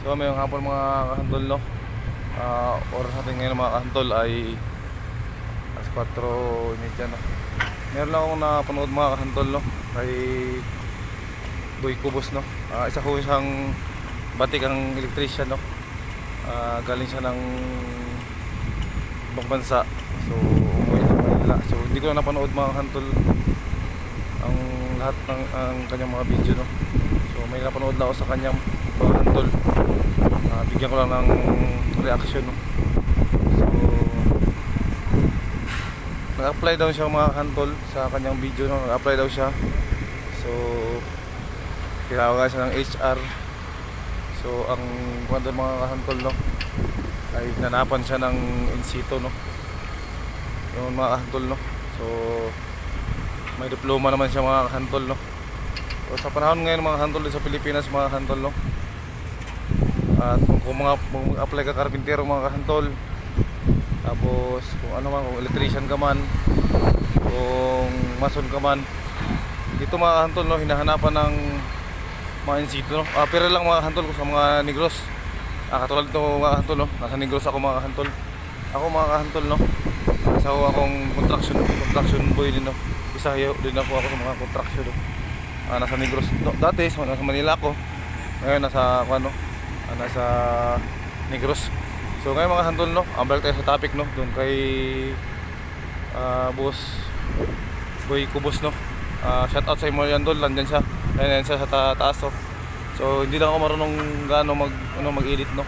So mayong hapon mga kahantol, no. Oras natin ngayon mga kahantol ay alas 4:30, no. Meron lang akong napanood mga kahantol, no, kay Boy Cubos, no. Isa ko isang batikang electrician, no. Galing siya ng ibang bansa. So umuwi sa Manila. So hindi ko na napanood mga kahantol ang lahat ng kanyang mga video, no. So may napanood na ako sa kanyang mga kahantol. Bigyan ko lang ng reaction, no. So nag-apply daw siya mga kahantol sa kanyang video, no. Nag-apply daw siya. So tinawagan siya ng HR. So ang kwento mga kahantol, no, ay nanapan siya ng in situ, no. Yung mga kahantol, no. So may diploma naman siya mga kahantol, no. So sa panahon ngayon mga kahantol sa Pilipinas mga kahantol, no, at kung mag-apply ka karpintero mga kahantol, tapos kung ano man, kung electrician ka man, kung mason ka man, dito mga kahantol, no, hinahanapan ng mga in situ, no. Pero lang mga kahantol ko sa mga Negros. Katulad ito mga kahantol, no, nasa Negros ako mga kahantol. Ako mga kahantol, no, nasa akong construction boy din, no. Isa din ako sa mga construction, no. Nasa Negros, no. Dati nasa Manila ako. Ngayon nasa nasa Negros. So ngayon mga kahantol, no, balik tayo sa topic, no, doon kay boss Boy Cubos, no. Shout out sa imo yan dol, nandiyan siya. Nandiyan siya sa taas, no. So hindi lang ako marunong gaano mag-edit, no.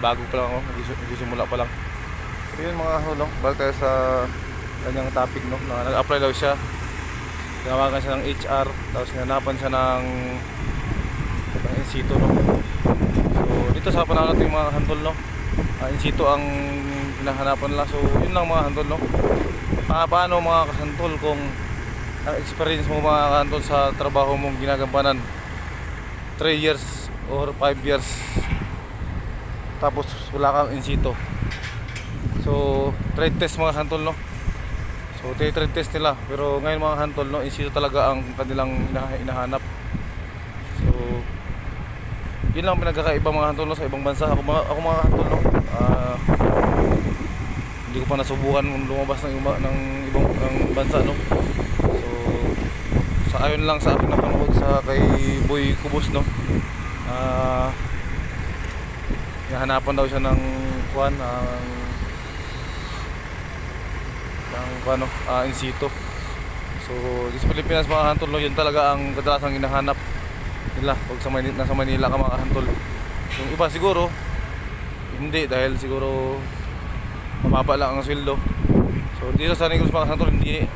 Bago pa lang ako, nagsisimula pa lang. So yun mga kahantol, no, balik tayo sa kanyang topic, no. Nag-apply daw siya. Tinawagan siya ng HR, tapos hinanapan siya ng in situ, no. So dito sa panahon natin mga kahantol, no, in situ ang hinahanapan nila. So yun lang mga kahantol, no. Paano mga kahantol kung ang experience mo mga kahantol sa trabaho mong ginagampanan 3 years or 5 years, tapos wala kang in situ. So trade test mga kahantol, no. So trade test nila, pero ngayon mga kahantol, no, in situ talaga ang kanilang hinahanap. So yun lang pinagkakaiba mga kahantol, no, sa ibang bansa. Ako mga kahantol, no, hindi ko pa nasubukan lumabas ng ibang bansa, no. So sa ayon lang sa akin napanood sa kay Boy Cubos, no, hahanapan daw siya ng in situ. So sa Pilipinas mga kahantol, no, yun talaga ang kadalasang hinahanap nila pag nasa Manila ka mga kahantol. Yung iba siguro hindi, dahil siguro mababa lang ang sweldo. So dito sa Negros mga kahantol, hindi,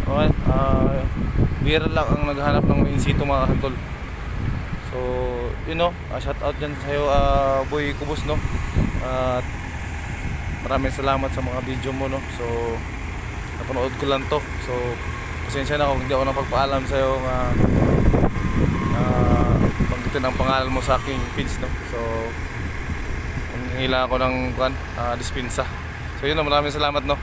bihira lang ang naghahanap ng in situ mga kahantol. So yun, no, shout out dyan sa'yo Boy Cubos, no. At maraming salamat sa mga video mo, no. So napanood ko lang to. So pasensya na kung hindi ako napagpaalam sa'yo banggitin ang pangalan mo sa aking page, no. So hingila ako ng dispensa. So yun, no, maraming salamat, no.